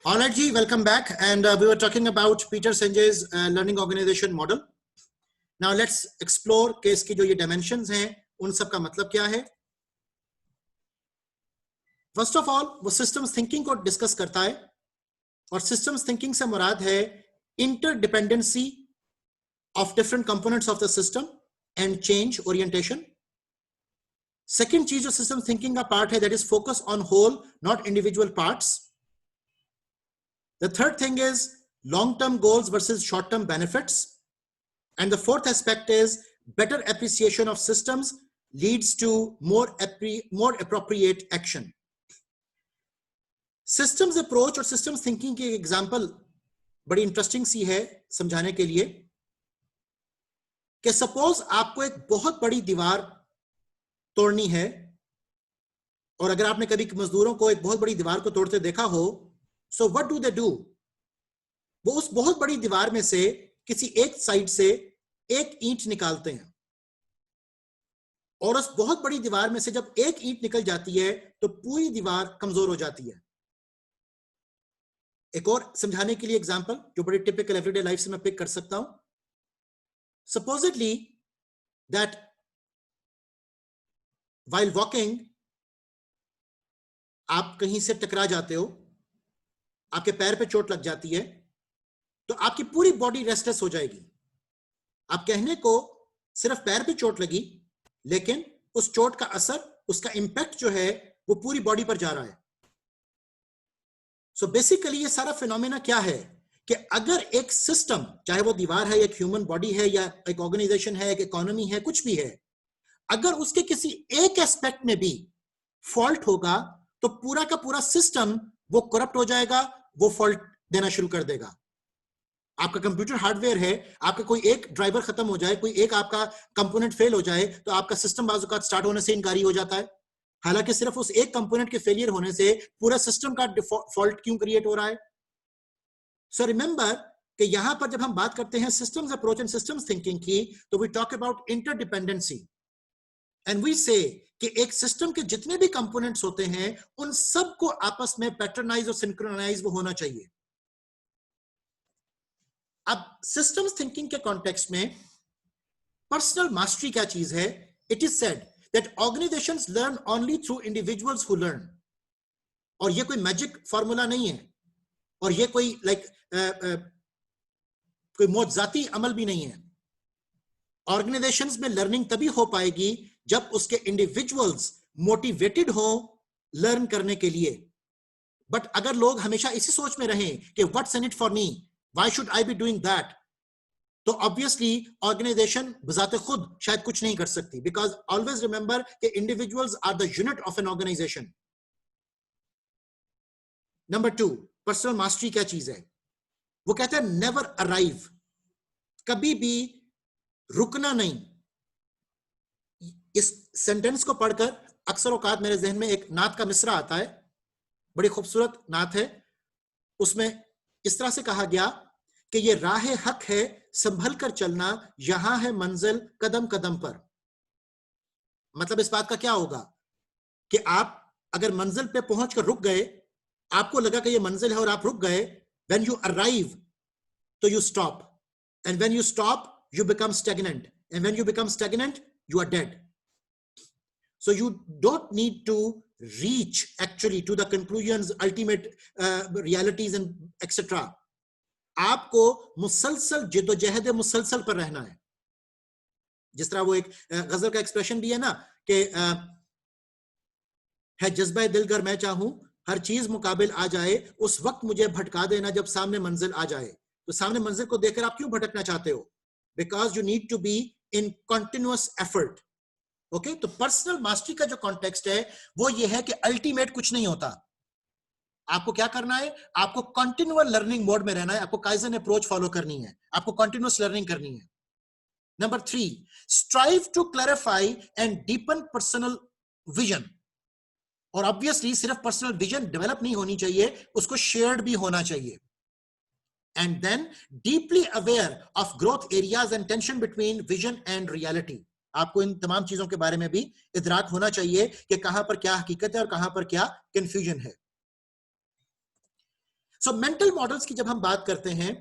All right, Ji, welcome back. And we were talking about Peter Senge's learning organization model. Now let's explore कि इसकी जो ये dimensions हैं, उन सब का मतलब क्या है. First of all, वो systems thinking को discuss करता है, और systems thinking से मुराद है interdependency of different components of the system and change orientation. Second चीज जो systems thinking का part है, that is focus on whole, not individual parts. The third thing is long-term goals versus short-term benefits. And the fourth aspect is better appreciation of systems leads to more appropriate action. Systems approach और systems thinking की example बड़ी interesting सी है समझाने के लिए कि suppose आपको एक बहुत बड़ी दीवार तोड़नी है, और अगर आपने कभी मजदूरों को एक बहुत बड़ी दीवार को तोड़ते देखा हो, so what do they do? वो उस बहुत बड़ी दीवार में से किसी एक साइड से एक ईंट निकालते हैं, और उस बहुत बड़ी दीवार में से जब एक ईंट निकल जाती है तो पूरी दीवार कमजोर हो जाती है. एक और समझाने के लिए एग्जांपल जो बड़ी टिपिकल एवरीडे लाइफ से मैं पिक कर सकता हूं. Supposedly that while walking आप कहीं से टकरा जाते हो, आपके पैर पे चोट लग जाती है, तो आपकी पूरी बॉडी रेस्टलेस हो जाएगी. आप कहने को सिर्फ पैर पे चोट लगी, लेकिन उस चोट का असर, उसका इंपैक्ट जो है वो पूरी बॉडी पर जा रहा है. सो बेसिकली ये सारा फिनोमेना क्या है कि अगर एक सिस्टम, चाहे वो दीवार है, एक ह्यूमन बॉडी है, या एक ऑर्गेनाइजेशन है, एक इकोनॉमी है, कुछ भी है, अगर उसके किसी एक एस्पेक्ट में भी फॉल्ट होगा तो पूरा का पूरा सिस्टम वो करप्ट हो जाएगा, वो फॉल्ट देना शुरू कर देगा. आपका कंप्यूटर हार्डवेयर है, आपका कोई एक ड्राइवर खत्म हो जाए, कोई एक आपका कंपोनेंट फेल हो जाए, तो आपका सिस्टम बाजुकात स्टार्ट होने से इनकारी हो जाता है. हालांकि सिर्फ उस एक कंपोनेंट के फेलियर होने से पूरा सिस्टम का फॉल्ट क्यों क्रिएट हो रहा है. सो रिमेंबर कि यहां पर जब हम बात करते हैं systems approach and systems thinking की, तो we talk about interdependence, and we say कि एक सिस्टम के जितने भी कंपोनेंट्स होते हैं उन सबको आपस में पैटर्नाइज और सिंक्रोनाइज वो होना चाहिए. अब सिस्टम्स थिंकिंग के कॉन्टेक्स्ट में पर्सनल मास्टरी क्या चीज है. It is said that organisations learn only through individuals who learn. और ये कोई मैजिक फॉर्मूला नहीं है, और ये कोई कोई मौजजाती अमल भी नहीं है. ऑर्गेनाइजेशंस में लर्निंग तभी हो पाएगी जब उसके इंडिविजुअल्स मोटिवेटेड हो लर्न करने के लिए. बट अगर लोग हमेशा इसी सोच में रहें कि what's in it for me, why should I be doing that, तो obviously organization बजाते खुद शायद कुछ नहीं कर सकती. Because always remember कि individuals are the unit of an organization. Number 2, personal mastery क्या चीज है. वो कहते हैं never arrive, कभी भी रुकना नहीं. इस सेंटेंस को पढ़कर अक्सर औकात मेरे जहन में एक नात का मिसरा आता है, बड़ी खूबसूरत नात है. उसमें इस तरह से कहा गया कि ये राह हक है संभल कर चलना, यहां है मंजिल कदम कदम पर. मतलब इस बात का क्या होगा कि आप अगर मंजिल पे पहुंचकर रुक गए, आपको लगा कि ये मंजिल है और आप रुक गए, when you arrive तो you stop, and when you stop you become stagnant, and when you become stagnant you are dead. So you don't need to reach actually to the conclusions, ultimate realities and etc. आपको मुसलसल जिद्दोजहद मुसलसल पर रहना है. जिस तरह वो एक गजल का एक्सप्रेशन भी है ना कि है जज्बा दिल गर मैं चाहूं हर चीज मुकाबिल आ जाए, उस वक्त मुझे भटका देना जब सामने मंजिल आ जाए. तो सामने मंजिल को देखकर आप क्यों भटकना चाहते हो? Because you need to be in continuous effort. Okay, तो पर्सनल मास्टरी का जो कॉन्टेक्स्ट है वो ये है कि अल्टीमेट कुछ नहीं होता. आपको क्या करना है? आपको कंटिन्यूअल लर्निंग मोड में रहना है, आपको काइजन अप्रोच फॉलो करनी है, आपको कंटिन्यूअस लर्निंग करनी है. Number 3, strive to clarify and deepen personal vision. और ऑब्वियसली सिर्फ पर्सनल विजन डेवलप नहीं होनी चाहिए, उसको शेयर्ड भी होना चाहिए. And then deeply aware of growth areas and tension between vision and reality. आपको इन तमाम चीजों के बारे में भी इदराक होना चाहिए कि कहां पर क्या हकीकत है और कहां पर क्या कंफ्यूजन है. सो मेंटल मॉडल्स की जब हम बात करते हैं,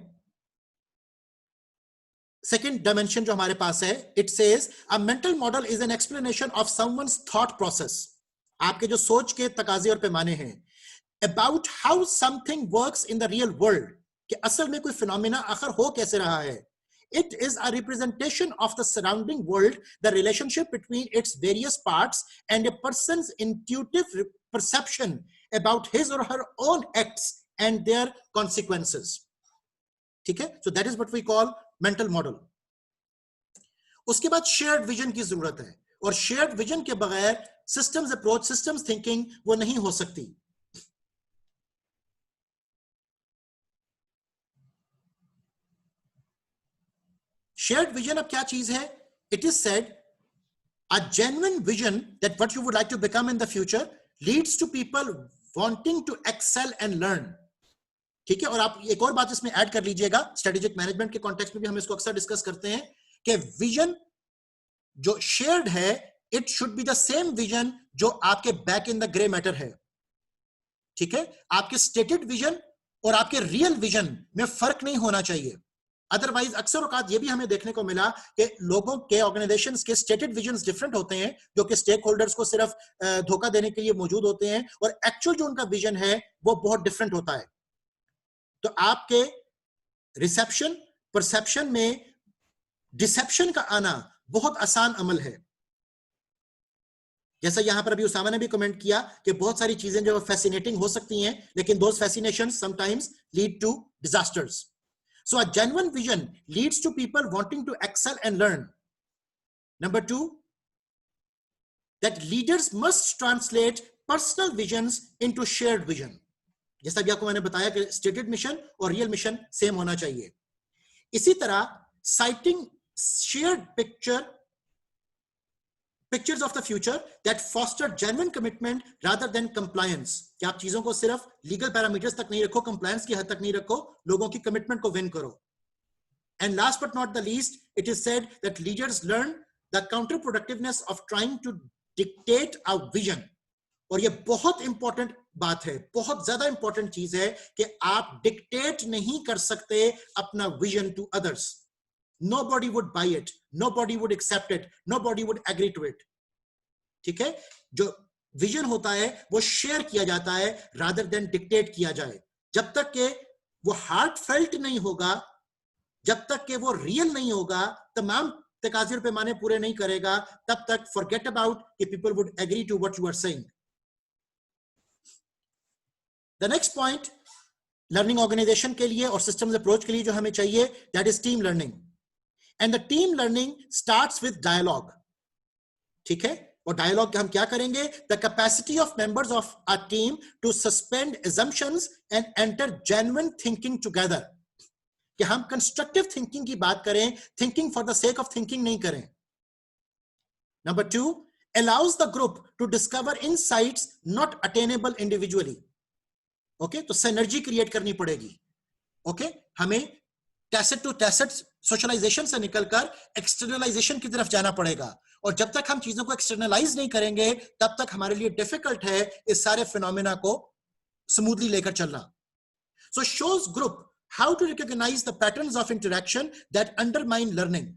सेकेंड डायमेंशन जो हमारे पास है, it says a mental model is an explanation of someone's thought process, आपके जो सोच के तकाजे और पैमाने हैं, about how something works in the real world, कि असल में कोई फिनोमिना आखिर हो कैसे रहा है. It is a representation of the surrounding world, the relationship between its various parts, and a person's intuitive perception about his or her own acts and their consequences. ठीक है, so that is what we call mental model. उसके बाद shared vision की जरूरत है, और shared vision के बगैर सिस्टम्स अप्रोच, सिस्टम्स थिंकिंग वो नहीं हो सकती. शेयर्ड विजन अब क्या चीज है? It is said a genuine vision that what you would like to become in the future leads to people wanting to excel and learn. ठीक है, और आप एक और बात इसमें ऐड कर लीजिएगा, स्ट्रेटेजिक मैनेजमेंट के कॉन्टेक्स्ट में भी हम इसको अक्सर डिस्कस करते हैं कि विजन जो शेयर्ड है, it should be the same vision जो आपके back in the grey matter है. ठीक है, आपके स्टेटेड विजन और आपके रियल विजन में फर्क नहीं होना चाहिए. अदरवाइज अक्सर औकात ये भी हमें देखने को मिला कि लोगों के, ऑर्गेनाइजेशंस के स्टेटेड विजन्स डिफरेंट होते हैं, जो कि स्टेक होल्डर्स को सिर्फ धोखा देने के लिए मौजूद होते हैं, और एक्चुअल जो उनका विजन है वो बहुत डिफरेंट होता है. तो आपके रिसेप्शन परसेप्शन में डिसेप्शन का आना बहुत आसान अमल है. जैसा यहां पर अभी उसामा ने भी कमेंट किया कि बहुत सारी चीजें जो फैसिनेटिंग हो सकती हैं, लेकिन those fascinations sometimes lead to disasters. So a genuine vision leads to people wanting to excel and learn. Number 2, that leaders must translate personal visions into shared vision. जैसा भी आपको मैंने बताया कि stated mission और real mission same होना चाहिए. इसी तरह citing shared pictures of the future that foster genuine commitment rather than compliance. कि आप चीजों को सिर्फ लीगल पैरामीटर्स तक नहीं रखो, कंप्लायंस की हद तक नहीं रखो, लोगों की कमिटमेंट को विन करो. And last but not the least, it is said that leaders learn the counterproductiveness of trying to dictate a vision. और ये बहुत इंपॉर्टेंट बात है, बहुत ज्यादा इंपॉर्टेंट चीज है कि आप डिक्टेट नहीं कर सकते अपना vision to others. Nobody would buy it, nobody would accept it, nobody would agree to it. ठीक है, जो विजन होता है वो शेयर किया जाता है rather than डिक्टेट किया जाए. जब तक के वो हार्ट फेल्ट नहीं होगा, जब तक के वो रियल नहीं होगा, तमाम तकाज़े और पैमाने पूरे नहीं करेगा, तब तक forget about कि people would agree to what you are saying. The next point, learning organisation के लिए और सिस्टम्स अप्रोच के लिए जो हमें चाहिए, that is team learning. And the team learning starts with dialogue. ठीक है, और डायलॉग हम क्या करेंगे? The capacity of members of a team to suspend assumptions and enter genuine thinking together. कि हम कंस्ट्रक्टिव थिंकिंग की बात करें, thinking for the sake of thinking नहीं करें. Number 2, allows the group to discover insights not attainable individually. Okay, तो synergy create करनी पड़ेगी. ओके, हमें टैसेट टू टैसेट सोशलाइजेशन से निकलकर एक्सटर्नलाइजेशन की तरफ जाना पड़ेगा, और जब तक हम चीजों को एक्सटर्नलाइज नहीं करेंगे तब तक हमारे लिए डिफिकल्ट है इस सारे फिनोमेना को स्मूथली लेकर चलना. So shows group how to recognise the patterns of interaction that undermine learning.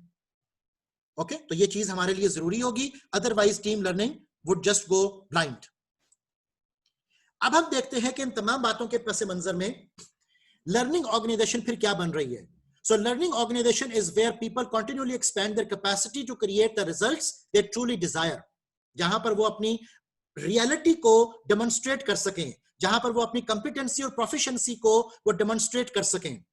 Okay, तो ये चीज हमारे लिए जरूरी होगी, otherwise team learning would just go blind. अब हम देखते हैं कि इन तमाम बातों के पस मंजर में लर्निंग ऑर्गेनाइजेशन फिर क्या बन रही है. So learning organization is where people continually expand their capacity to create the results they truly desire. जहां पर वो अपनी रियलिटी को डेमोन्स्ट्रेट कर सकें, जहां पर वो अपनी कंपिटेंसी और प्रोफिशिएंसी को वो डेमोन्स्ट्रेट कर सकें.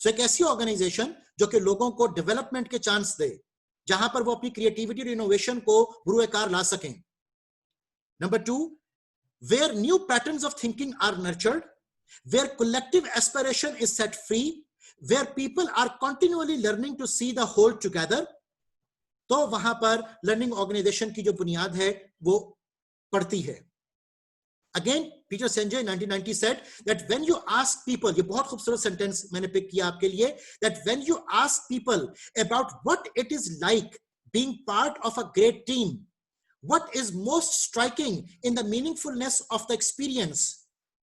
So एक ऐसी ऑर्गेनाइजेशन जो कि लोगों को डेवलपमेंट के चांस दे, जहां पर वो अपनी क्रिएटिविटी और इनोवेशन को बुरुएकार ला सकें. Number 2, where new patterns of thinking are nurtured, where collective aspiration is set free, where people are continually learning to see the whole together. तो वहां पर लर्निंग ऑर्गेनाइजेशन की जो बुनियाद है वो पड़ती है. Again, Peter Senge 1990 said that when you ask people, ये बहुत खूबसूरत सेंटेंस मैंने पिक किया आपके लिए, that when you ask people about what it is like being part of a great team, what is most striking in the meaningfulness of the experience,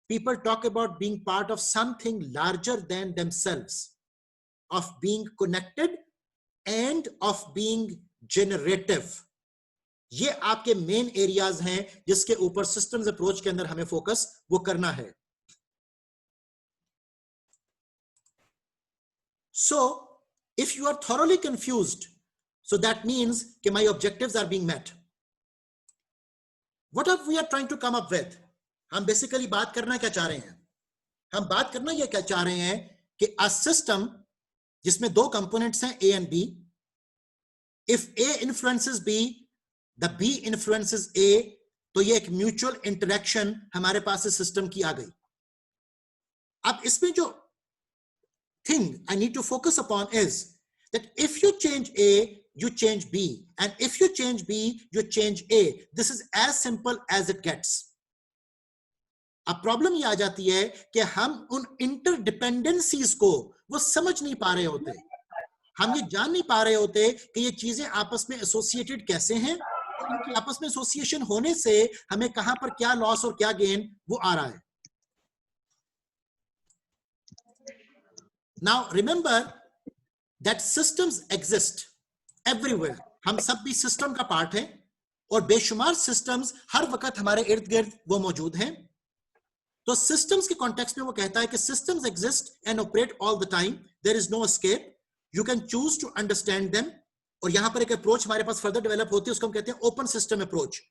people talk about being part of something larger than themselves, of being connected and of being generative. ये आपके main areas हैं जिसके ऊपर systems approach के अंदर हमें focus वो करना है. So if you are thoroughly confused, so that means that my objectives are being met. What are we are trying to come up with? हम बेसिकली बात करना क्या चाह रहे हैं? हम बात करना ये क्या चाह रहे हैं कि a system जिसमें दो कंपोनेंट्स हैं A and B, if A influences B, the B influences A, तो ये एक म्यूचुअल इंटरेक्शन हमारे पास इस सिस्टम की आ गई. अब इसमें जो thing I need to focus upon is that if you change A, you change B, and if you change B, you change A. This is as simple as it gets. अब problem ये आ जाती है कि हम उन interdependencies को वो समझ नहीं पा रहे होते, हम ये जान नहीं पा रहे होते कि ये चीजें आपस में एसोसिएटेड कैसे हैं, और इनकी आपस में एसोसिएशन होने से हमें कहां पर क्या लॉस और क्या गेन वो आ रहा है. Now remember that systems exist everywhere. हम सब भी सिस्टम का पार्ट हैं और बेशुमार सिस्टम्स हर वक्त हमारे इर्द गिर्द वो मौजूद हैं. तो सिस्टम्स के कॉन्टेक्स्ट में वो कहता है कि systems exist and operate all the time, there is no escape, you can choose to understand them. और यहां पर एक अप्रोच हमारे पास फर्दर डेवलप होती है, उसको हम कहते हैं ओपन सिस्टम अप्रोच.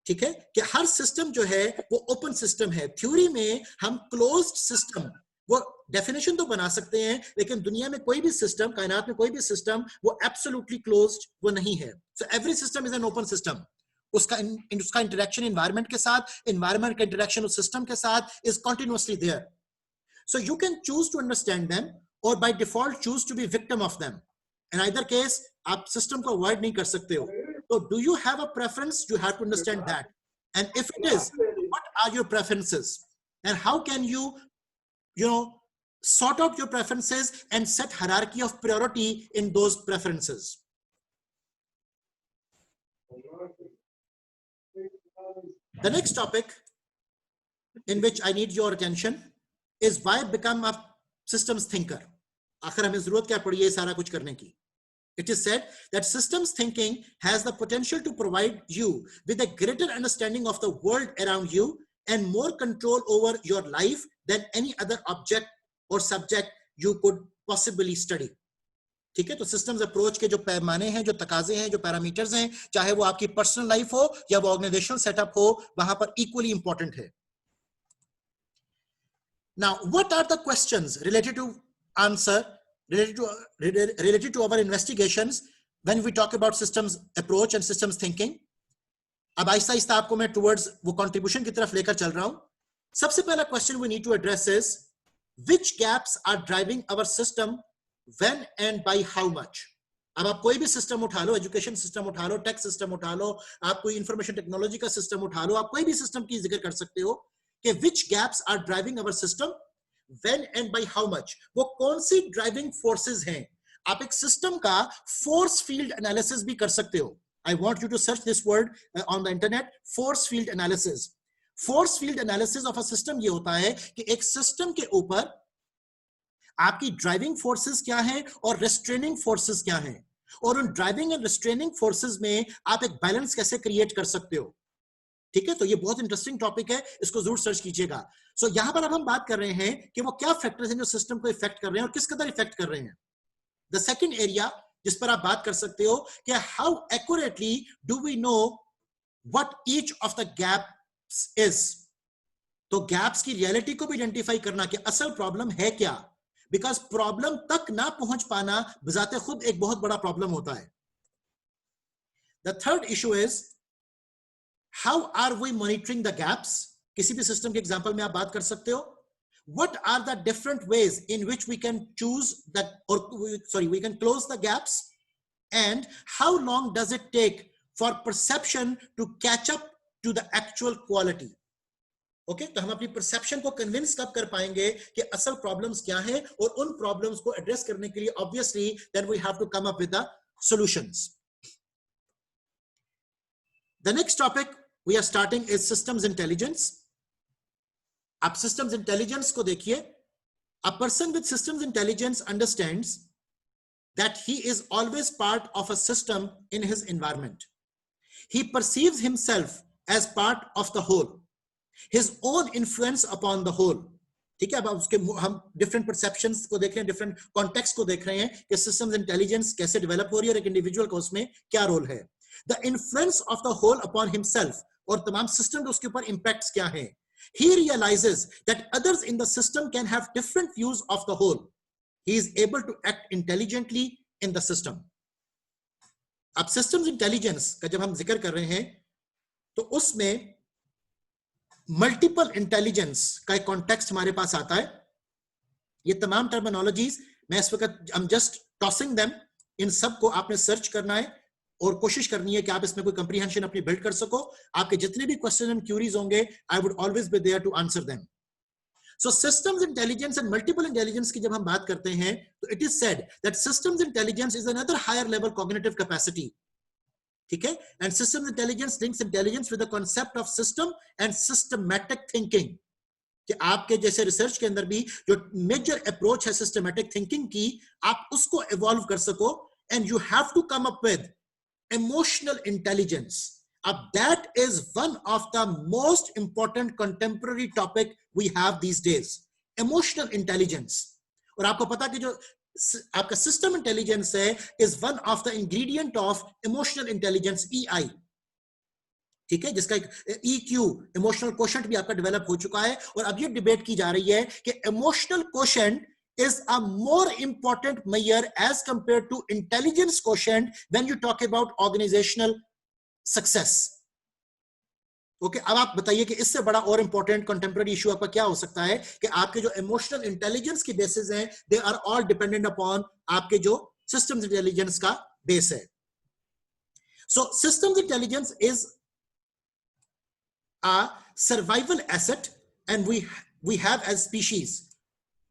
ठीक है कि हर सिस्टम जो है वो ओपन सिस्टम है. थ्योरी में हम क्लोज्ड सिस्टम वो डेफिनेशन तो बना सकते हैं, लेकिन दुनिया में कोई भी सिस्टम, कायनात में कोई भी सिस्टम वो एब्सोल्युटली क्लोज्ड वो नहीं है. So every system is an open system. उसका इंटरेक्शन एनवायरनमेंट के साथ, एनवायरनमेंट का इंटरेक्शन उस सिस्टम के साथ is continuously there. So you can choose to understand them और by default choose to be victim of them. In either case आप system को अवॉइड नहीं कर सकते हो. So do you have a preference? You have to understand that. And if it is, what are your preferences? And how can you sort out your preferences and set hierarchy of priority in those preferences? The next topic in which I need your attention is why become a systems thinker. आखिर हमें जरूरत क्या पड़ी है सारा कुछ करने की? It is said that systems thinking has the potential to provide you with a greater understanding of the world around you and more control over your life than any other object or subject you could possibly study. ठीक है, तो systems approach के जो पैमाने हैं, जो तकाजे हैं, जो पैरामीटर्स हैं, चाहे वो आपकी पर्सनल लाइफ हो या वो ऑर्गेनाइजेशनल सेटअप हो, वहां पर इक्वली इंपॉर्टेंट है. Now, what are the questions related to answer? Related to our investigations when we talk about systems approach and systems thinking. अब आहिस्ता आहिस्ता आपको मैं towards वो contribution की तरफ लेकर चल रहा हूं. सबसे पहला question we need to address is which gaps are driving our system, when and by how much. अब आप कोई भी सिस्टम उठा लो, एजुकेशन सिस्टम उठा लो, टेक सिस्टम उठा लो, आप कोई इंफॉर्मेशन टेक्नोलॉजी का सिस्टम उठा लो, आप कोई भी सिस्टम की जिक्र कर सकते हो कि which gaps are driving our system, when and by how much. वो कौन सी ड्राइविंग फोर्सेस हैं. आप एक सिस्टम का फोर्स फील्ड एनालिसिस भी कर सकते हो. I want you to search this word on the internet, force field analysis. Force field analysis of a system ये होता है कि एक सिस्टम के ऊपर आपकी ड्राइविंग फोर्सेस क्या हैं और रेस्ट्रेनिंग फोर्सेस क्या हैं, और उन ड्राइविंग एंड रेस्ट्रेनिंग फोर्सेस में आप एक बैलेंस कैसे क्रिएट कर सकते हो. ठीक है, तो ये बहुत इंटरेस्टिंग टॉपिक है, इसको जरूर सर्च कीजिएगा. सो यहां पर अब हम बात कर रहे हैं कि वो क्या फैक्टर्स हैं जो सिस्टम को इफेक्ट कर रहे हैं और किस कदर इफेक्ट कर रहे हैं. द सेकंड एरिया जिस पर आप बात कर सकते हो कि how accurately do we know what each of the gaps is. तो गैप्स की रियलिटी को भी आइडेंटिफाई करना कि असल प्रॉब्लम है क्या, बिकॉज प्रॉब्लम तक ना पहुंच पाना बजाते खुद एक बहुत बड़ा प्रॉब्लम होता है. The third issue is how are we monitoring the gaps. किसी भी सिस्टम के एग्जांपल में आप बात कर सकते हो. What are the different ways in which we can choose that, or we can close the gaps, and how long does it take for perception to catch up to the actual quality. Okay, तो हम अपनी perception को convince कब कर पाएंगे कि असल problems क्या हैं, और उन problems को address करने के लिए obviously then we have to come up with the solutions. The next topic we are starting is systems intelligence. आप सिस्टम्स इंटेलिजेंस को देखिए. A person with systems intelligence understands that he is always part of a system in his environment. He perceives himself as part of the whole, his own influence upon the whole. ठीक है, अब उसके हम different perceptions को देख रहे हैं, different context को देख रहे हैं कि सिस्टम्स इंटेलिजेंस कैसे डेवलप हो रही है और एक इंडिविजुअल का उसमें क्या रोल है. The influence of the whole upon himself, और तमाम सिस्टम उसके ऊपर इंपैक्ट्स क्या है. He realizes that others in the system can have different views of the whole. He is able to act intelligently in the system. अब systems intelligence का जब हम जिक्र कर रहे हैं तो उसमें मल्टीपल इंटेलिजेंस का एक कॉन्टेक्स्ट हमारे पास आता है. ये तमाम टर्मिनोलॉजीज मैं इस वक्त I'm just tossing them, इन सब को आपने सर्च करना है और कोशिश करनी है कि आप इसमें कोई कंप्रीहेंशन अपनी बिल्ड कर सको. आपके जितने भी क्वेश्चन एंड क्यूरीज होंगे, I would always be there to answer them. So systems intelligence and multiple intelligence की जब हम बात करते हैं तो it is said that systems intelligence is another higher level cognitive capacity. ठीक है, and systems intelligence links intelligence with the concept of system and systematic thinking. कि आपके जैसे रिसर्च के अंदर भी जो मेजर अप्रोच है सिस्टमैटिक थिंकिंग की, आप उसको इवॉल्व कर सको. And you have to come up with emotional intelligence. That is one of the most important contemporary topic we have these days. Emotional intelligence. और आपको पता कि जो आपका system intelligence है is one of the ingredient of emotional intelligence, EI. ठीक है, जिसका एक EQ emotional quotient भी आपका डेवलप हो चुका है. और अब ये डिबेट की जा रही है कि emotional quotient is a more important measure as compared to intelligence quotient when you talk about organizational success. Okay, अब आप बताइए कि इससे बड़ा और इंपॉर्टेंट कंटेम्पररी इशू आपका क्या हो सकता है कि आपके जो इमोशनल इंटेलिजेंस की बेसिस हैं, they are all dependent upon आपके जो सिस्टम्स इंटेलिजेंस का बेस है. So systems intelligence is a survival asset and we have as species.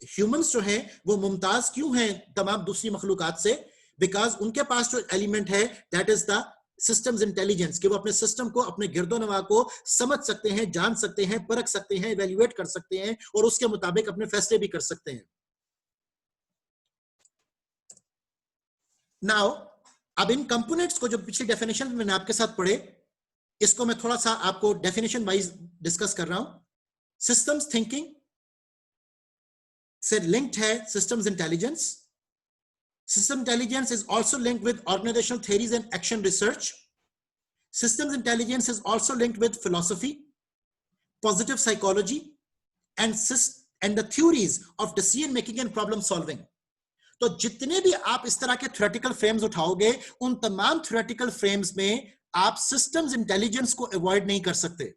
Humans जो हैं वो मुमताज क्यों हैं तमाम दूसरी मखलूकात से? बिकॉज उनके पास जो एलिमेंट है that is the systems intelligence, कि वो अपने सिस्टम को, अपने गिरदोनवा को समझ सकते हैं, जान सकते हैं, परख सकते हैं, इवैल्यूएट कर सकते हैं और उसके मुताबिक अपने फैसले भी कर सकते हैं. नाउ अब इन कंपोनेंट्स को जो पिछली डेफिनेशन मैंने आपके साथ पढ़े, इसको मैं थोड़ा सा आपको डेफिनेशन वाइज डिस्कस कर रहा हूं. सिस्टम्स थिंकिंग से लिंक्ड है systems intelligence. System intelligence is also linked with organisational theories and action research. Systems intelligence is also linked with philosophy, positive psychology and the theories of decision making and problem solving. तो जितने भी आप इस तरह के theoretical frames उठाओगे, उन तमाम theoretical frames में आप सिस्टम्स इंटेलिजेंस को अवॉइड नहीं कर सकते.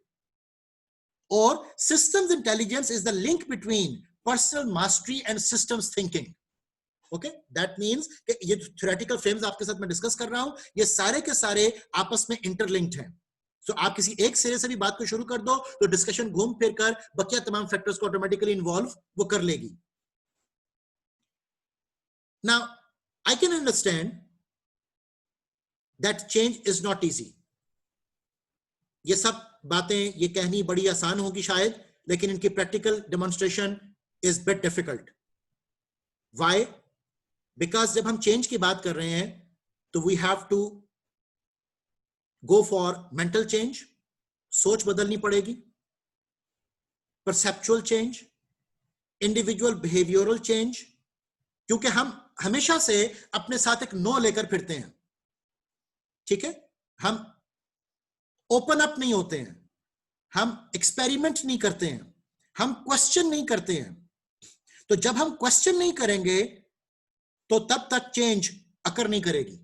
और systems intelligence is the link between personal mastery and systems thinking. Okay, that means कि ये theoretical frames आपके साथ मैं डिस्कस कर रहा हूं, ये सारे के सारे आपस में इंटरलिंक्ड हैं. So आप किसी एक सिरे से भी बात को शुरू कर दो तो डिस्कशन घूम फिर कर बकिया तमाम फैक्टर्स को ऑटोमेटिकली इन्वॉल्व वो कर लेगी. Now I can understand that change is not easy. ये सब बातें ये कहनी बड़ी आसान होगी शायद, लेकिन इनकी practical demonstration is bit difficult. Why? Because जब हम चेंज की बात कर रहे हैं तो we have to go for mental change, सोच बदलनी पड़ेगी, perceptual change, individual behavioral change, क्योंकि हम हमेशा से अपने साथ एक नो लेकर फिरते हैं. ठीक है, हम ओपन अप नहीं होते हैं, हम एक्सपेरिमेंट नहीं करते हैं, हम क्वेश्चन नहीं करते हैं. तो जब हम क्वेश्चन नहीं करेंगे तो तब तक चेंज अकर नहीं करेगी.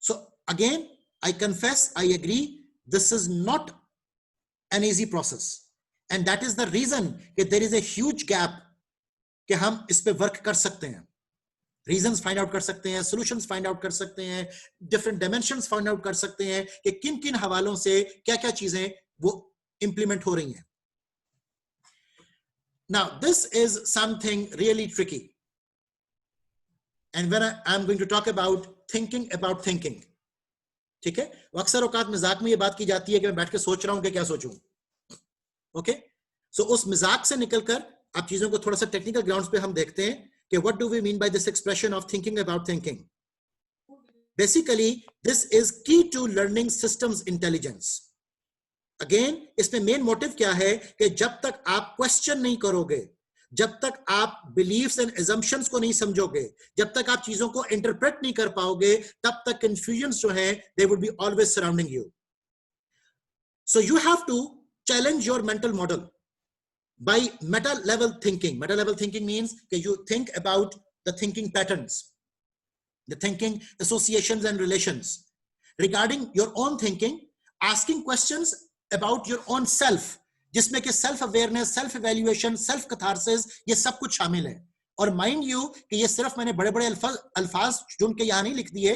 So again I confess, I agree, this is not an easy process and that is the reason कि there is a huge gap कि हम इस पे वर्क कर सकते हैं, रीजंस फाइंड आउट कर सकते हैं, सॉल्यूशंस फाइंड आउट कर सकते हैं, डिफरेंट डायमेंशंस फाइंड आउट कर सकते हैं कि किन किन हवालों से क्या क्या चीजें वो इंप्लीमेंट हो रही हैं. Now, this is something really tricky. And when I'm going to talk about thinking, ठीक है, अक्सर औकात मजाक में ये बात की जाती है कि मैं बैठ के सोच रहा हूं कि क्या सोचूं. ओके, सो उस मजाक से निकलकर आप चीजों को थोड़ा सा टेक्निकल ग्राउंड्स पे हम देखते हैं कि what do we mean by this expression of thinking about thinking. Basically this is key to learning systems intelligence. Again इसमें मेन मोटिव क्या है कि जब तक आप क्वेश्चन नहीं करोगे, जब तक आप बिलीफ्स एंड assumptions को नहीं समझोगे, जब तक आप चीजों को इंटरप्रेट नहीं कर पाओगे, तब तक कंफ्यूजन जो है they would be always surrounding you. So you have to challenge your mental model by meta level thinking. Meta level thinking means that you think about the thinking patterns, the thinking associations and relations regarding your own thinking, asking questions about your own self, जिसमें कि self awareness, self evaluation, self catharsis, ये सब कुछ शामिल है. और mind you कि ये सिर्फ मैंने बड़े बड़े अल्फाज चुन के यहां नहीं लिख दिए,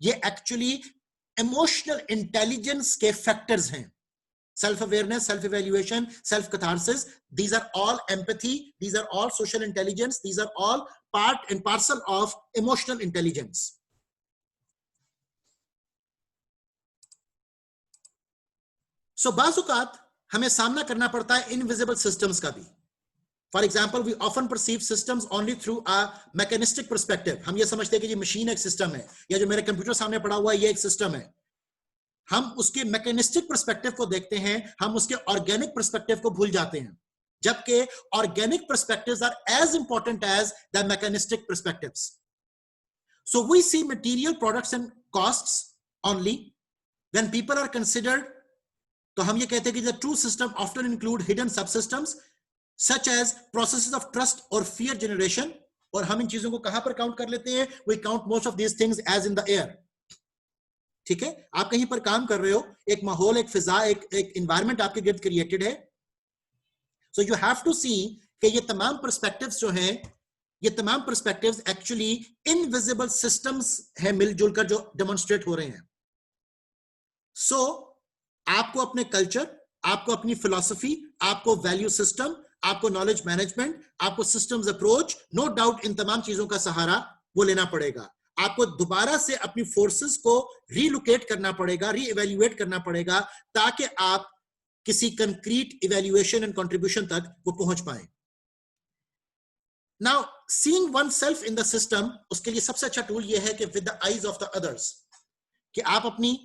ये एक्चुअली इमोशनल इंटेलिजेंस के फैक्टर्स हैं. Self awareness, self evaluation, self catharsis, these are all empathy, these are all social intelligence, these are all part and parcel of emotional intelligence. So बाज़ हमें सामना करना पड़ता है इनविजिबल सिस्टम्स का भी. For example we often perceive systems only through a mechanistic perspective. हम ये समझते हैं कि ये मशीन एक सिस्टम है, या जो मेरे कंप्यूटर सामने पड़ा हुआ है ये एक सिस्टम है. हम उसके मैकेनिस्टिक पर्सपेक्टिव को देखते हैं, हम उसके ऑर्गेनिक पर्सपेक्टिव को भूल जाते हैं, जबकि organic perspectives are as important as the mechanistic perspectives. So we see material products and costs only when people are considered. तो हम ये कहते हैं कि the true system often include hidden subsystems such as processes of trust or fear generation. और हम इन चीजों को कहां पर काउंट कर लेते हैं? We count most of these things as in the air. ठीक है, आप कहीं पर काम कर रहे हो, एक माहौल, एक फिजा, एक एनवायरनमेंट आपके गिर्द क्रिएटेड है. So you have to see कि ये तमाम पर्सपेक्टिव्स जो हैं, ये तमाम पर्सपेक्टिव्स एक्चुअली इनविजिबल सिस्टम्स हैं मिलजुल कर जो डेमोन्स्ट्रेट हो रहे हैं. So आपको अपने कल्चर, आपको अपनी फिलॉसफी, आपको वैल्यू सिस्टम, आपको नॉलेज मैनेजमेंट, आपको सिस्टम्स अप्रोच, नो डाउट इन तमाम चीजों का सहारा वो लेना पड़ेगा. आपको दोबारा से अपनी फोर्सेस को रीलोकेट करना पड़ेगा, रीइवैल्यूएट करना पड़ेगा, ताकि आप किसी कंक्रीट इवैल्यूएशन एंड कंट्रीब्यूशन तक वो पहुंच पाए. Now seeing one self in the system, उसके लिए सबसे अच्छा टूल ये है कि with the eyes of the others, कि आप अपनी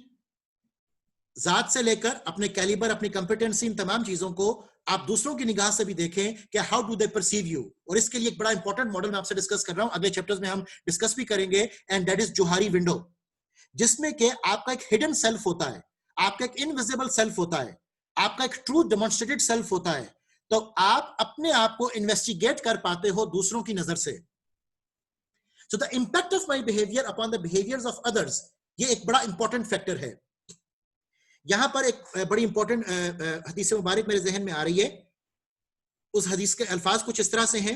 जात से लेकर अपने कैलिबर, अपनी कंपिटेंसी, इन तमाम चीजों को आप दूसरों की निगाह से भी देखें कि how do they perceive you. और इसके लिए एक बड़ा इंपॉर्टेंट मॉडल मैं आपसे डिस्कस कर रहा हूं, अगले चैप्टर्स में हम डिस्कस भी करेंगे, and that is Johari window, जिसमें कि आपका एक हिडन सेल्फ होता है, आपका एक इनविजिबल सेल्फ होता है, आपका एक ट्रू डेमोन्स्ट्रेटेड सेल्फ होता है. तो आप अपने आप को इन्वेस्टिगेट कर पाते हो दूसरों की नजर से. So the impact of my behaviour upon the behaviours of others, ये एक बड़ा इंपॉर्टेंट फैक्टर है. यहां पर एक बड़ी इंपॉर्टेंट हदीस मुबारक मेरे जहन में आ रही है. उस हदीस के अल्फाज कुछ इस तरह से हैं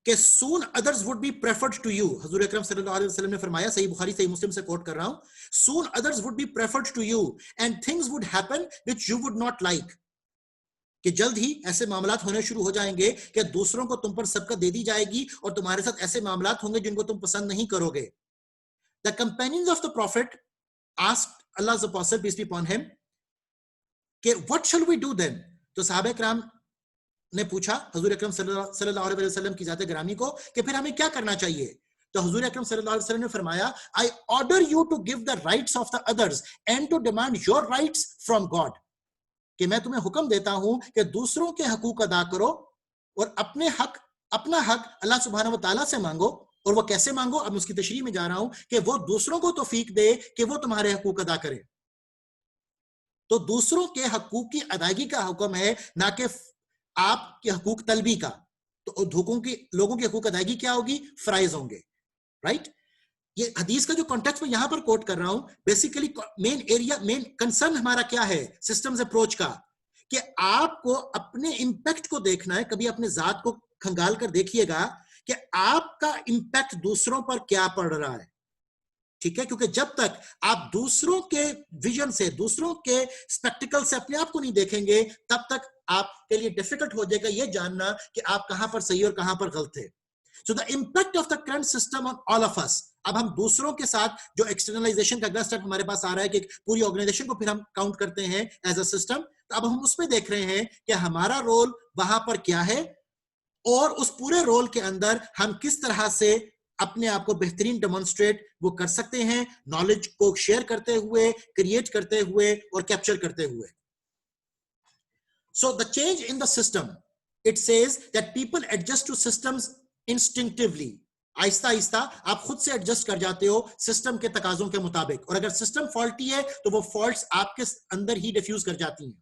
कि soon others would be preferred to you. हुजूर अकरम सल्लल्लाहु अलैहि वसल्लम ने फरमाया, सही बुखारी सही मुस्लिम से कोट कर रहा हूं, soon others would be preferred to you and things would happen which you would not like. कि जल्द ही ऐसे मामलात होने शुरू हो जाएंगे कि दूसरों को तुम पर सबकत दे दी जाएगी और तुम्हारे साथ ऐसे मामलात होंगे जिनको तुम पसंद नहीं करोगे. The companions of the profit asked Allah's apostle, peace be upon him, कि what shall we do then? तो साहबे कराम ने पूछा हुजूर अकरम सल्लल्लाहु अलैहि वसल्लम की जाते गिरामी को कि फिर हमें क्या करना चाहिए. तो हुजूर अकरम सल्लल्लाहु अलैहि वसल्लम ने फरमाया, I order you to give the rights of the others and to demand your rights from God. कि मैं तुम्हें हुक्म देता हूं कि दूसरों के हकूक अदा करो और अपना हक अल्लाह सुब्हानहू व तआला से मांगो. और वो कैसे मांगो, अब उसकी तशरीह में जा रहा हूं कि वो दूसरों को तौफीक दे कि वो तुम्हारे हकूक अदा करें. तो दूसरों के हकूक की अदायगी का हुक्म है, ना कि आपके हकूक तलबी का. तो लोगों की हकूक अदायगी क्या होगी? फराइज होंगे. राइट? ये हदीस का जो कॉन्टेक्स्ट में यहां पर कोट कर रहा हूं, बेसिकली मेन कंसर्न हमारा क्या है सिस्टम्स अप्रोच का, कि आपको अपने इंपैक्ट को देखना है. कभी अपने जात को खंगाल कर देखिएगा कि आपका इंपैक्ट दूसरों पर क्या पड़ रहा है. ठीक है, क्योंकि जब तक आप दूसरों के विजन से, दूसरों के स्पेक्टिकल से अपने आप को नहीं देखेंगे, तब तक आपके लिए डिफिकल्ट हो जाएगा ये जानना कि आप कहां पर सही और कहां पर गलत थे. So the impact of the current system on all of us. अब हम दूसरों के साथ जो एक्सटर्नलाइजेशन का अगला स्टेप हमारे पास आ रहा है कि पूरी ऑर्गेनाइजेशन को फिर हम काउंट करते हैं एज अ सिस्टम. तो अब हम उसमें देख रहे हैं कि हमारा रोल वहां पर क्या है और उस पूरे रोल के अंदर हम किस तरह से अपने आप को बेहतरीन डेमोन्स्ट्रेट वो कर सकते हैं, नॉलेज को शेयर करते हुए, क्रिएट करते हुए और कैप्चर करते हुए. So the change in the system, it says that people adjust to systems instinctively. Aahista Aahista आप खुद से एडजस्ट कर जाते हो सिस्टम के तकाजों के मुताबिक, और अगर सिस्टम फॉल्टी है तो वो फॉल्ट्स आपके अंदर ही डिफ्यूज कर जाती हैं.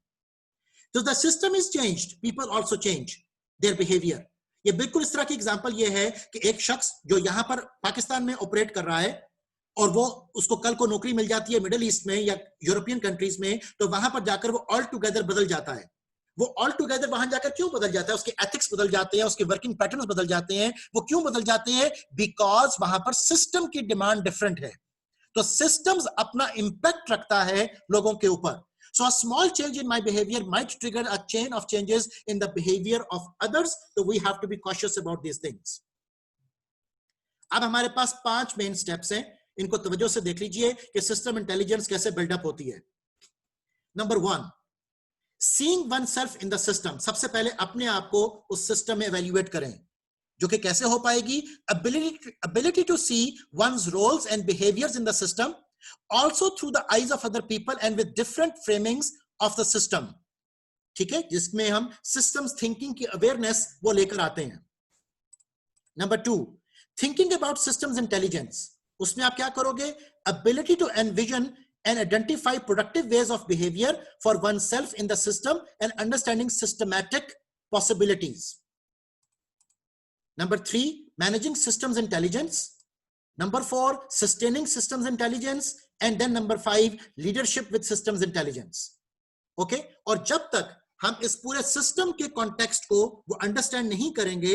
So the system is changed, people also change their behavior. ये बिल्कुल इस तरह की एग्जांपल ये है कि एक शख्स जो यहां पर पाकिस्तान में ऑपरेट कर रहा है और वो उसको कल को नौकरी मिल जाती है मिडिल ईस्ट में या यूरोपियन कंट्रीज में, तो वहां पर जाकर वो ऑल टुगेदर बदल जाता है. वो ऑल टुगेदर वहां जाकर क्यों बदल जाता है? उसके एथिक्स बदल जाते हैं, उसके वर्किंग पैटर्न्स बदल जाते हैं. वो क्यों बदल जाते हैं? बिकॉज वहां पर सिस्टम की डिमांड डिफरेंट है. तो सिस्टम्स अपना इंपैक्ट रखता है लोगों के ऊपर. So a small change in my behavior might trigger a chain of changes in the behavior of others. So we have to be cautious about these things. अब हमारे पास 5 मेन स्टेप्स हैं, इनको तवज्जो से देख लीजिए कि सिस्टम इंटेलिजेंस कैसे बिल्डअप होती है. Number 1, seeing one self in the system. सबसे पहले अपने आप को उस सिस्टम में एवेल्युएट करें, जो कि कैसे हो पाएगी? ability to see one's roles and behaviors in the system, also through the eyes of other people and with different framings of the system. ठीक है, जिसमें हम systems thinking की awareness वो लेकर आते हैं. Number 2, thinking about systems intelligence. उसमें आप क्या करोगे? ability to envision and identify productive ways of behavior for oneself in the system and understanding systematic possibilities. Number 3, managing systems intelligence. Number 4, sustaining systems intelligence. And then number 5, leadership with systems intelligence. Okay? और जब तक हम इस पूरे system के context को वो understand नहीं करेंगे,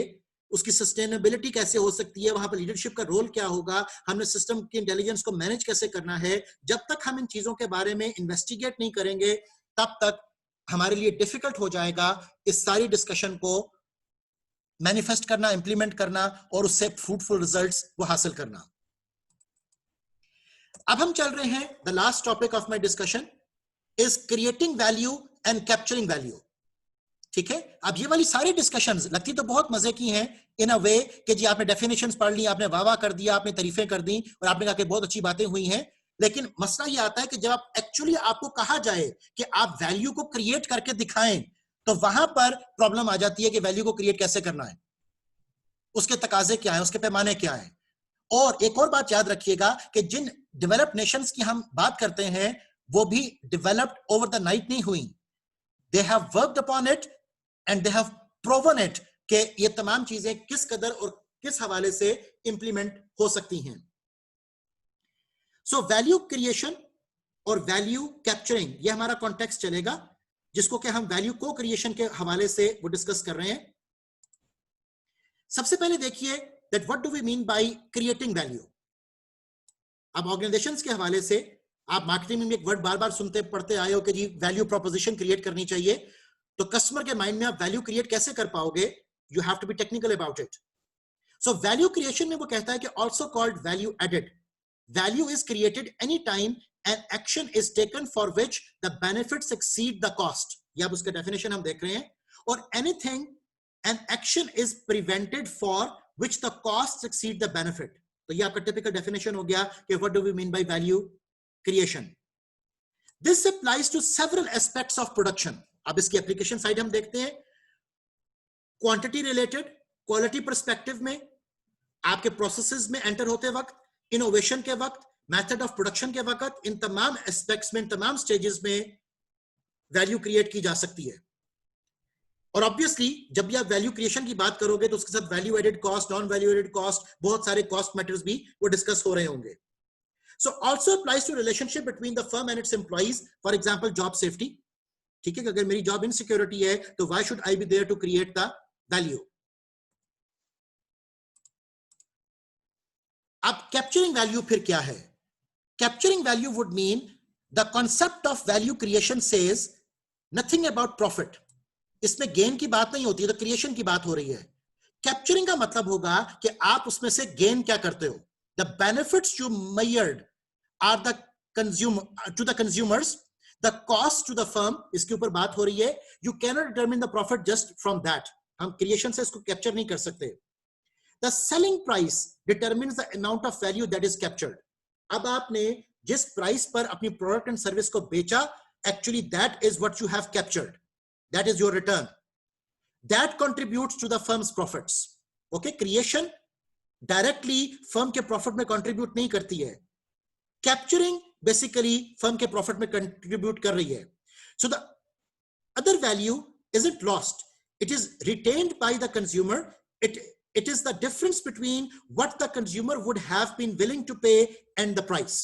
उसकी सस्टेनेबिलिटी कैसे हो सकती है, वहां पर लीडरशिप का रोल क्या होगा, हमने सिस्टम की इंटेलिजेंस को मैनेज कैसे करना है, जब तक हम इन चीजों के बारे में इन्वेस्टिगेट नहीं करेंगे, तब तक हमारे लिए डिफिकल्ट हो जाएगा इस सारी डिस्कशन को मैनिफेस्ट करना, इंप्लीमेंट करना और उससे फ्रूटफुल रिजल्ट्स वो हासिल करना. अब हम चल रहे हैं, the last topic of my discussion is creating value and capturing value. ठीक है, अब ये वाली सारी डिस्कशंस लगती तो बहुत मजे की हैं इन अ वे कि जी आपने डेफिनेशंस पढ़ ली, आपने वाह वाह कर दिया, आपने तारीफें कर दी और आपने कहा कि बहुत अच्छी बातें हुई हैं. लेकिन मसला ये आता है कि जब आप एक्चुअली आपको कहा जाए कि आप वैल्यू को क्रिएट करके दिखाएं, तो वहां पर प्रॉब्लम आ जाती है कि वैल्यू को क्रिएट कैसे करना है, उसके तकाजे क्या है, उसके पैमाने क्या है. और एक और बात याद रखिएगा कि जिन डेवलप्ड नेशंस की हम बात करते हैं वो भी डेवलप्ड ओवर द नाइट नहीं हुई. They have worked upon it and they have proven it कि ये तमाम चीजें किस कदर और किस हवाले से इंप्लीमेंट हो सकती हैं. सो वैल्यू क्रिएशन और वैल्यू कैप्चरिंग ये हमारा कॉन्टेक्स्ट चलेगा, जिसको कि हम वैल्यू को क्रिएशन के हवाले से वो डिस्कस कर रहे हैं. सबसे पहले देखिए that what do we mean by creating value. अब ऑर्गेनाइजेशंस के हवाले से आप मार्केटिंग में एक वर्ड बार बार सुनते पढ़ते आए हो कि जी वैल्यू प्रोपोजिशन क्रिएट करनी चाहिए. तो कस्टमर के माइंड में आप वैल्यू क्रिएट कैसे कर पाओगे? You have to be technical about it. So value creation में वो कहता है कि also called value added. Value is created any time an action is taken for which the benefits exceed the cost. ये अब उसका डेफिनेशन हम देख रहे हैं. और anything an action is prevented for which the costs exceed the benefit. तो ये आपका टिपिकल डेफिनेशन हो गया कि what do we mean by value creation. This applies to several aspects of production. अब इसकी एप्लीकेशन साइड हम देखते हैं. क्वांटिटी रिलेटेड, क्वालिटी पर्सपेक्टिव में, आपके प्रोसेसेस में एंटर होते वक्त, इनोवेशन के वक्त, मेथड ऑफ प्रोडक्शन के वक्त, इन तमाम एस्पेक्ट्स में, तमाम स्टेजेस में वैल्यू क्रिएट की जा सकती है. और ऑब्वियसली जब भी आप वैल्यू क्रिएशन की बात करोगे तो उसके साथ value added cost, non value added cost, बहुत सारे कॉस्ट मैटर्स भी वो डिस्कस हो रहे होंगे. So also applies to relationship between the firm and its employees. For example job safety. ठीक है, अगर मेरी जॉब इनसिक्योरिटी है तो why should I be there to create the value. अब कैप्चरिंग वैल्यू फिर क्या है? Capturing value would mean the concept of value creation says nothing about profit. इसमें गेन की बात नहीं होती है, तो क्रिएशन की बात हो रही है. कैप्चरिंग का मतलब होगा कि आप उसमें से गेन क्या करते हो. The benefits you measured are the consumer to the consumers, the cost to the firm, इसके ऊपर बात हो रही है. You cannot determine the profit just from that. हम क्रिएशन से इसको कैप्चर नहीं कर सकते. The selling price determines the amount of value that is captured. अब आपने जिस प्राइस पर अपनी प्रोडक्ट एंड सर्विस को बेचा, actually that is what you have captured. That is your return. That contributes to the firm's profits. Okay, creation directly firm के profit में contribute नहीं करती है. कैप्चरिंग बेसिकली फर्म के प्रॉफिट में कंट्रीब्यूट कर रही है. So the other value isn't lost. It is retained by the consumer. It is the difference between what the consumer would have been willing to pay and the price.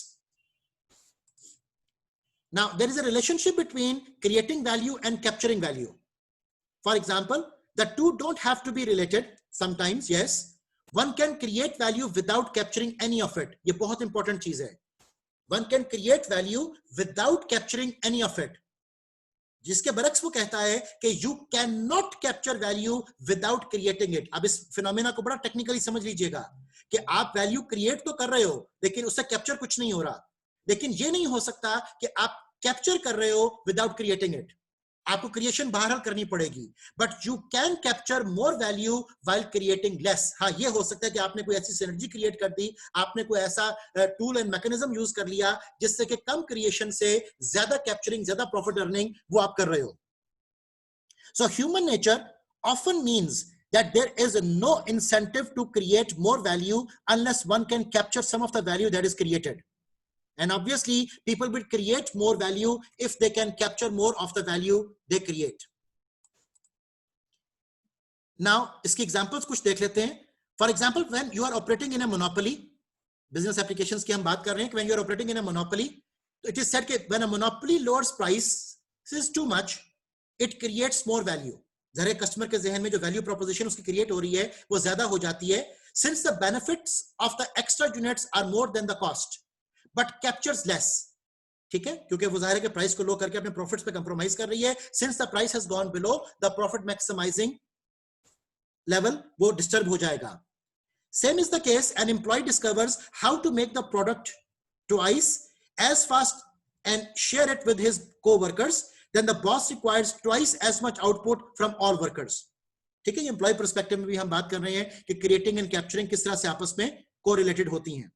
Now, there is a relationship between creating value and capturing value. For example, the two don't have to be related. Sometimes, yes, one can create value without capturing any of it. ये बहुत important चीज है. One can create value without capturing any of it. जिसके बरक्स वो कहता है कि you can not capture value without creating it. अब इस फिनोमेना को बड़ा टेक्निकली समझ लीजिएगा कि आप वैल्यू क्रिएट तो कर रहे हो, लेकिन उससे कैप्चर कुछ नहीं हो रहा. लेकिन ये नहीं हो सकता कि आप कैप्चर कर रहे हो विदाउट क्रिएटिंग इट. आपको क्रिएशन बाहर करनी पड़ेगी. But you can capture more value while creating less. हाँ, ये हो सकता है कि आपने कोई ऐसी सिनर्जी क्रिएट कर दी, आपने कोई ऐसा टूल एंड मैकेनिज्म यूज कर लिया जिससे कि कम क्रिएशन से ज्यादा कैप्चरिंग, ज्यादा प्रॉफिट अर्निंग वो आप कर रहे हो. So human nature often means that there is no incentive to create more value unless one can capture some of the value that is created. And obviously, people will create more value if they can capture more of the value they create. Now, इसकी examples कुछ देख लेते हैं. For example, when you are operating in a monopoly, business applications की हम बात कर रहे हैं कि when you are operating in a monopoly, it is said that when a monopoly lowers prices too much, it creates more value. जरा customer के जहन में जो वैल्यू प्रोपोजिशन उसकी क्रिएट हो रही है वो ज्यादा हो जाती है. Since the benefits of the extra units are more than the cost, but captures less. ठीक है, क्योंकि वो जाहिर है कि प्राइस को लो करके अपने प्रॉफिट्स पे कंप्रोमाइज कर रही है. Since the price has gone below the profit maximizing level, वो डिस्टर्ब हो जाएगा. Same is the case, an employee discovers how to make the product twice as fast and share it with his co-workers, then the boss requires twice as much output from all workers. ठीक है, ये employ perspective में भी हम बात कर रहे हैं कि क्रिएटिंग एंड कैप्चरिंग किस तरह से आपस में कोरिलेटेड होती हैं.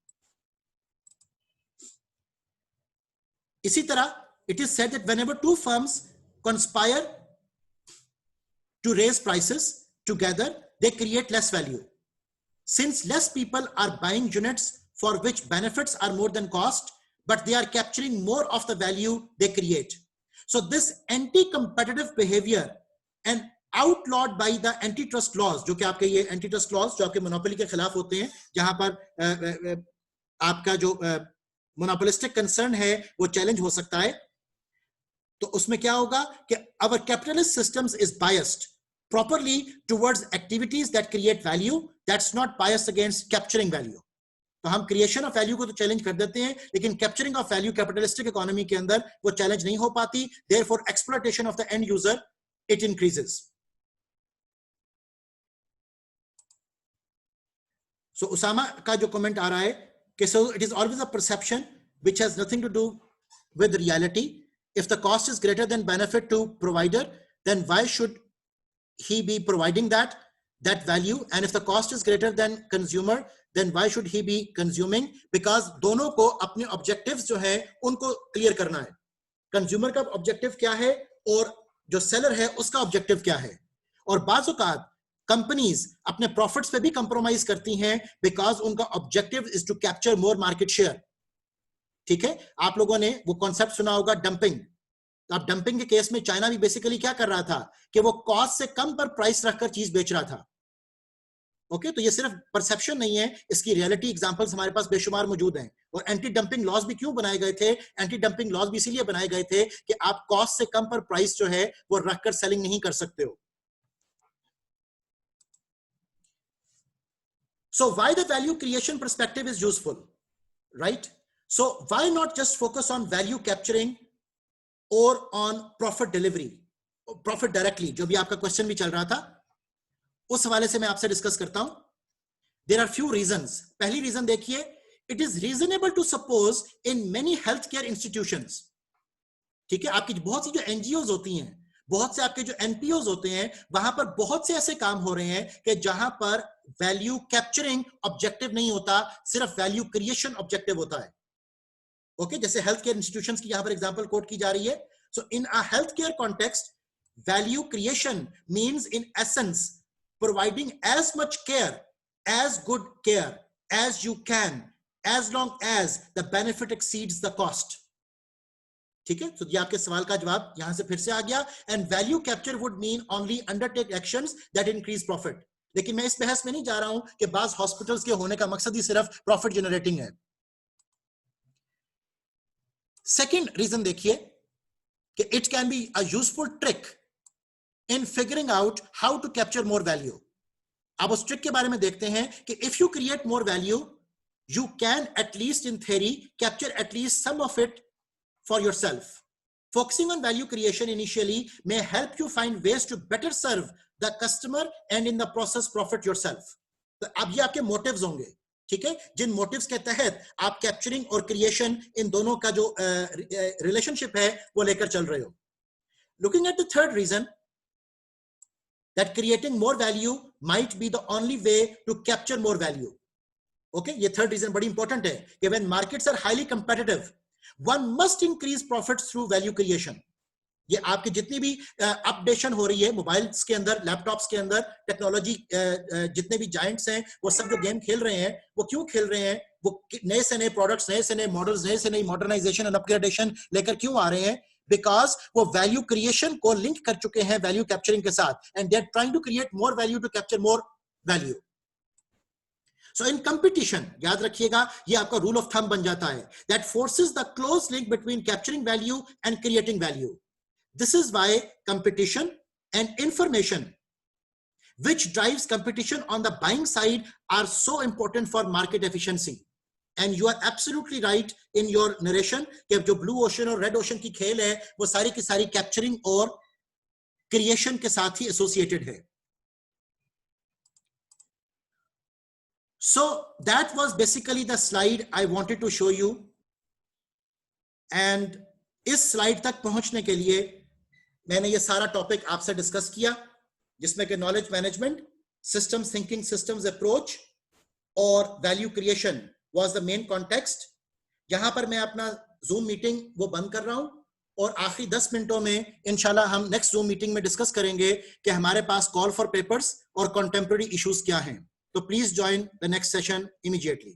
इसी तरह it is said that whenever two firms conspire to raise prices together, they create less value. Since less people are buying units for which benefits are more than cost, but they are capturing more of the value they create. So this anti-competitive behavior and outlawed by the antitrust laws, जो कि आपके ये antitrust laws जो आपके monopoly के खिलाफ होते हैं, जहां पर आपका जो मोनोपोलिस्टिक कंसर्न है वो चैलेंज हो सकता है. तो उसमें क्या होगा कि our capitalist systems is biased properly towards activities that create value, that's not biased against capturing value. तो हम क्रिएशन ऑफ वैल्यू को तो चैलेंज कर देते हैं, लेकिन capturing of value capitalistic economy के अंदर वो चैलेंज नहीं हो पाती. Therefore exploitation of the end user it increases. So Usama का जो कमेंट आ रहा है कि so it is always a perception which has nothing to do with reality. If the cost is greater than benefit to provider, then why should he be providing that value? And if the cost is greater than consumer, then why should he be consuming? Because दोनों को अपने objectives जो है उनको clear करना है. Consumer का objective क्या है और जो seller है उसका objective क्या है. और बाज़ औक़ात कंपनीज अपने प्रॉफिट्स पे भी कंप्रोमाइज करती हैं बिकॉज उनका objective is to capture more market share. ठीक है, आप लोगों ने वो कॉन्सेप्ट सुना होगा डंपिंग. तो अब डंपिंग के केस में चाइना भी बेसिकली क्या कर रहा था कि वो कॉस्ट से कम पर प्राइस रखकर चीज बेच रहा था. ओके, तो ये सिर्फ परसेप्शन नहीं है, इसकी रियलिटी एग्जांपल्स हमारे पास बेशुमार मौजूद हैं. और एंटी डंपिंग लॉज भी क्यों बनाए गए थे? एंटी डंपिंग लॉज भी इसीलिए बनाए गए थे कि आप कॉस्ट से कम पर प्राइस जो है वो रखकर सेलिंग नहीं कर सकते हो. So why the value creation perspective is useful, right? So why not just focus on value capturing or on profit delivery, profit directly, जो भी आपका क्वेश्चन भी चल रहा था, उस हवाले से मैं आपसे डिस्कस करता हूं. There are few reasons. पहली रीजन देखिए, it is reasonable to suppose in many healthcare institutions ठीक है, आपकी बहुत सी जो एनजीओज होती हैं, बहुत से आपके जो एनपीओज होते हैं, वहां पर बहुत से ऐसे काम हो रहे हैं कि जहां पर वैल्यू कैप्चरिंग ऑब्जेक्टिव नहीं होता, सिर्फ वैल्यू क्रिएशन ऑब्जेक्टिव होता है। ओके, जैसे हेल्थ केयर इंस्टीट्यूशंस की यहां पर एग्जांपल कोट की जा रही है। So in a health care context, value creation means in essence providing as much care, as good care as you can, as long as the benefit exceeds the cost. ठीक है, तो ये आपके सवाल का जवाब यहां से फिर से आ गया। And value capture would mean only undertake actions that increase profit. लेकिन मैं इस बहस में नहीं जा रहा हूं कि बाज हॉस्पिटल्स के होने का मकसद ही सिर्फ प्रॉफिट जनरेटिंग है। सेकेंड रीजन देखिए कि it can be a useful trick in figuring out how to capture more value. अब उस ट्रिक के बारे में देखते हैं कि if you create more value, you can at least in theory capture at least some of it for yourself. Focusing on value creation initially may help you find ways to better serve the customer and in the process profit yourself. तो अब ये आपके motives होंगे, ठीक है, जिन motives के तहत आप कैप्चरिंग और क्रिएशन इन दोनों का जो रिलेशनशिप है वो लेकर चल रहे हो। Looking at the third reason, that creating more value might be the only way to capture more value. Okay, ये third reason बड़ी important है कि when markets are highly competitive, one must increase profits through value creation. ये आपकी जितनी भी updation हो रही है मोबाइल्स के अंदर, लैपटॉप्स के अंदर, टेक्नोलॉजी जितने भी जायंट्स हैं वो सब जो गेम खेल रहे हैं वो क्यों खेल रहे हैं? वो नए से नए प्रोडक्ट्स, नए से नए मॉडल्स, नए से नई मॉडर्नाइजेशन एंड अपग्रेडेशन लेकर क्यों आ रहे हैं? बिकॉज वो वैल्यू क्रिएशन को लिंक कर चुके हैं वैल्यू कैप्चरिंग के साथ, and they are trying to create more value to capture more value. So in competition, याद रखिएगा, ये आपका rule of thumb बन जाता है, that forces the close link between capturing value and creating value. This is why competition and information, which drives competition on the buying side, are so important for market efficiency. And you are absolutely right in your narration कि जो blue ocean और red ocean की खेल है वो सारी की सारी capturing और creation के साथ ही associated है। So that was basically the slide I wanted to show you. And इस slide तक पहुंचने के लिए मैंने ये सारा टॉपिक आपसे डिस्कस किया, जिसमें कि knowledge management, systems thinking, systems approach और value creation was the main context. यहां पर मैं अपना जूम मीटिंग वो बंद कर रहा हूं और आखिरी 10 मिनटों में इंशाल्लाह हम नेक्स्ट जूम मीटिंग में डिस्कस करेंगे कि हमारे पास कॉल फॉर पेपर्स और कॉन्टेम्पररी इश्यूज क्या हैं। So please join the next session immediately.